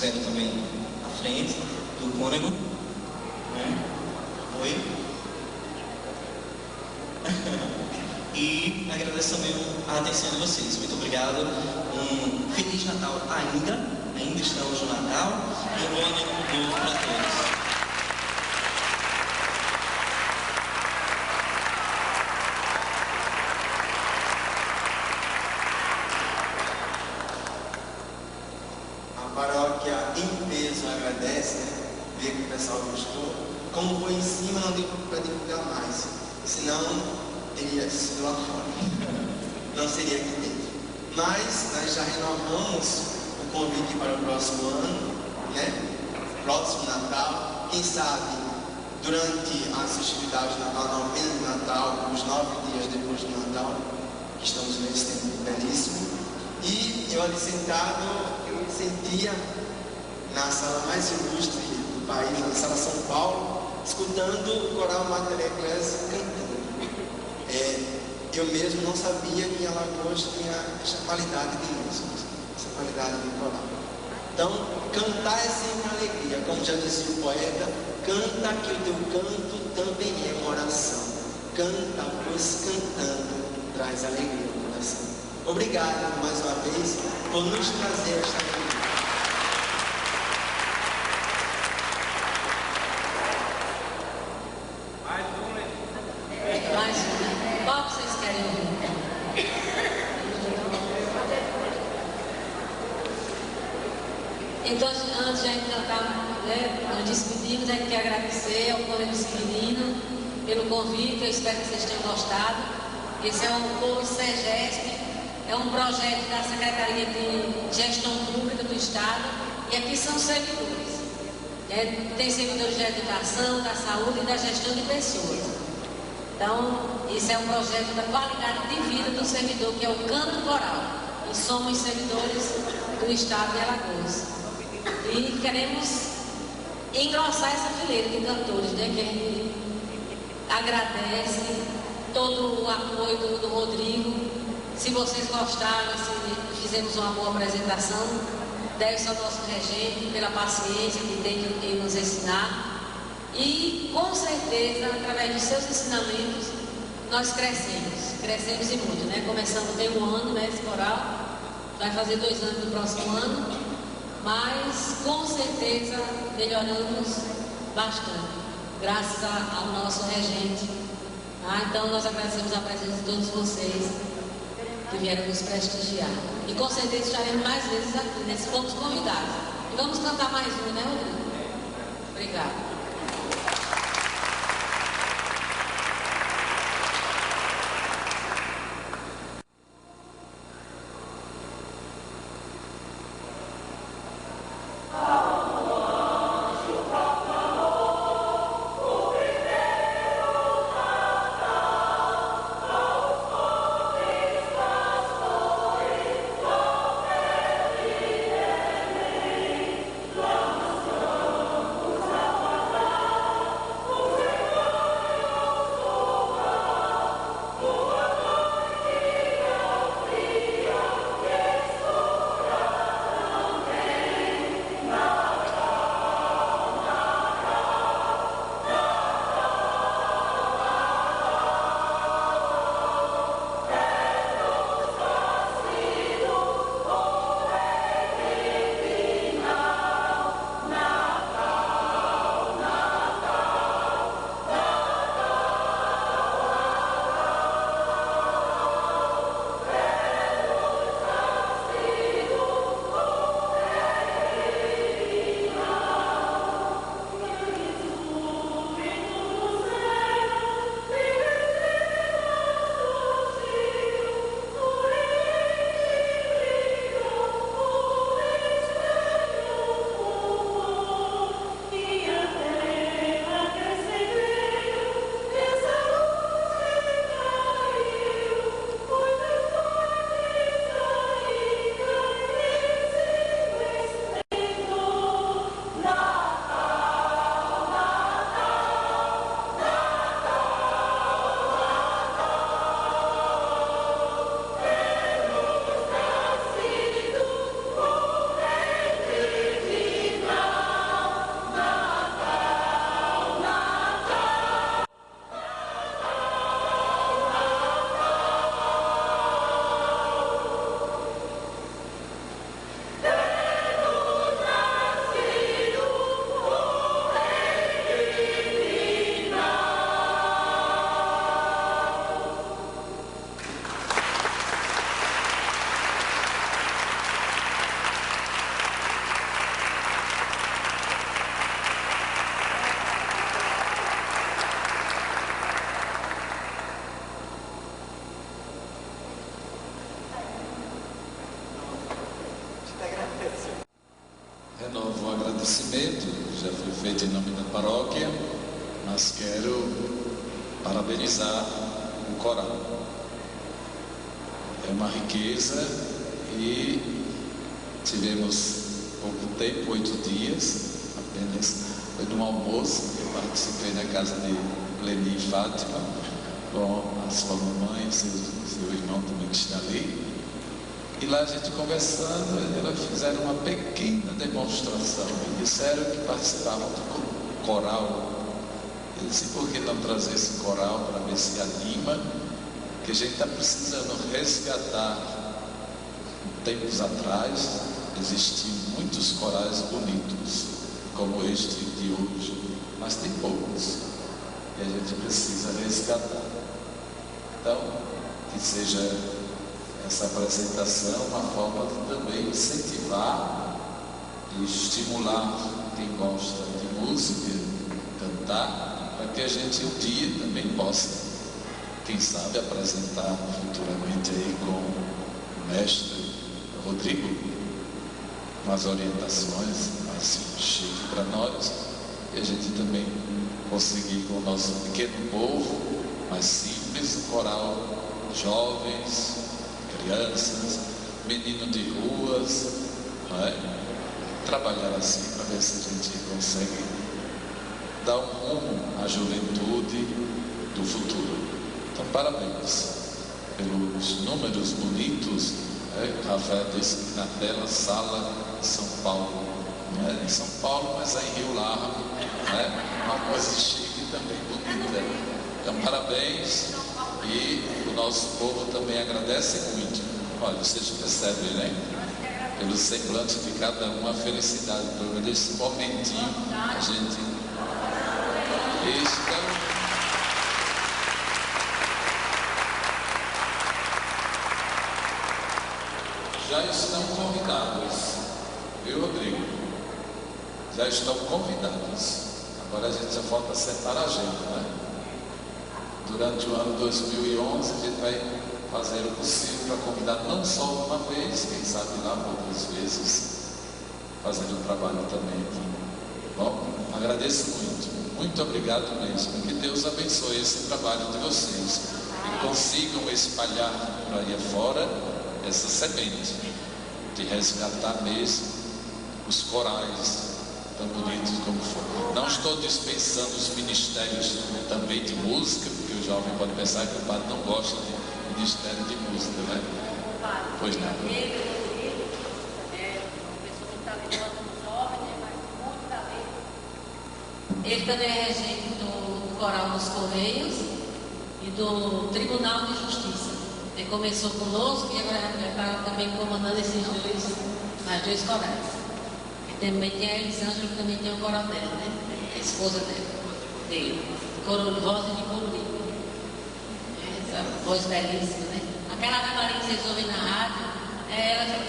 estiveram também à frente do Cônego, né? Oi. E agradeço também a atenção de vocês. Muito obrigado. Um Feliz Natal ainda estamos no Natal, e um bom ano novo para todos. A paróquia em peso agradece, né? Ver que o pessoal gostou. Como foi em cima, não deu para divulgar mais, senão teria sido lá fora, não seria aqui dentro. Mas nós já renovamos o convite para o próximo ano, né? Próximo Natal, quem sabe durante as festividades de Natal, na novena de Natal, os 9 dias depois do Natal, que estamos nesse tempo belíssimo. E eu ali sentado, eu me sentia na sala mais ilustre do país, na sala São Paulo, escutando o coral Mater Ecclesiae cantando. Eu mesmo não sabia que Alagoas tinha essa qualidade de música, essa qualidade de coral. Então, cantar é sempre alegria, como já dizia o poeta, canta que o teu canto também é uma oração. Canta, pois cantando traz alegria ao coração. Obrigado mais uma vez por nos trazer esta alegria. Mais um. Qual que vocês querem ouvir? Então, antes de a gente cantar, né, nós despedimos, a gente quer agradecer ao Colégio Severino pelo convite. Eu espero que vocês tenham gostado. Esse é o Coro SEGESP, é um projeto da Secretaria de Gestão Pública do Estado, e aqui são servidores. Tem servidores da educação, da saúde e da gestão de pessoas. Então, esse é um projeto da qualidade de vida do servidor, que é o canto coral. E somos servidores do Estado de Alagoas. E queremos engrossar essa fileira de cantores, né? Que a gente agradece todo o apoio do Rodrigo. Se vocês gostaram, se fizemos uma boa apresentação, deve-se ao nosso regente pela paciência que tem em nos ensinar. E com certeza, através dos seus ensinamentos, nós crescemos e muito, né? Começando tem um ano, né, esse coral, vai fazer 2 anos no próximo ano, mas com certeza melhoramos bastante, graças ao nosso regente. Então nós agradecemos a presença de todos vocês que vieram nos prestigiar. E com certeza estaremos mais vezes aqui, né? Se fomos convidados. E vamos cantar mais um, né, Rodrigo? Obrigada. agradecimento já foi feito em nome da paróquia, mas quero parabenizar o coral. É uma riqueza e tivemos pouco tempo, 8 dias, apenas foi num almoço que eu participei na casa de Leni e Fátima, com a sua mamãe e seu irmão também que está ali. E lá a gente conversando, elas fizeram uma pequena demonstração e disseram que participavam do coral. Eu disse, por que não trazer esse coral para ver se anima? Que a gente está precisando resgatar. Tempos atrás existiam muitos corais bonitos, como este de hoje, mas tem poucos. E a gente precisa resgatar. Então, que seja essa apresentação uma forma de também incentivar e estimular quem gosta de música, cantar, para que a gente um dia também possa, quem sabe, apresentar futuramente aí com o mestre Rodrigo umas orientações mais chiques para nós, e a gente também conseguir com o nosso pequeno povo, mais simples, um coral, jovens, crianças, meninos de ruas, não é? Trabalhar assim para ver se a gente consegue dar um rumo à juventude do futuro. Então, parabéns pelos números bonitos. Rafael disse que na bela sala de São Paulo, não é em São Paulo, mas é em Rio Largo, uma coisa chique e também bonita. Então, parabéns, e o nosso povo também agradece muito. Olha, vocês percebem, né? Pelo semblante de cada um, a felicidade, por esse momentinho, a gente está. Já estão convidados, viu, Rodrigo? Já estão convidados. Agora a gente já falta sentar a agenda, né? Durante o ano 2011 a gente vai fazer o possível para convidar não só uma vez, quem sabe lá outras vezes, fazendo o trabalho também aqui. Bom, agradeço muito obrigado mesmo. Que Deus abençoe esse trabalho de vocês e consigam espalhar por aí afora essa semente de resgatar mesmo os corais tão bonitos como foram. Não estou dispensando os ministérios também de música, porque o jovem pode pensar que o padre não gosta de ministério de música, né? Pois não. Ele também é regente do Coral dos Correios e do Tribunal de Justiça. Ele começou conosco e agora está também comandando as duas corais. E também tem a Elisângela, que também tem o coral dela, né? A esposa dele. Voz de Corurico. Essa voz belíssima, né? Aquela canarinha que vocês ouvem na rádio, é ela que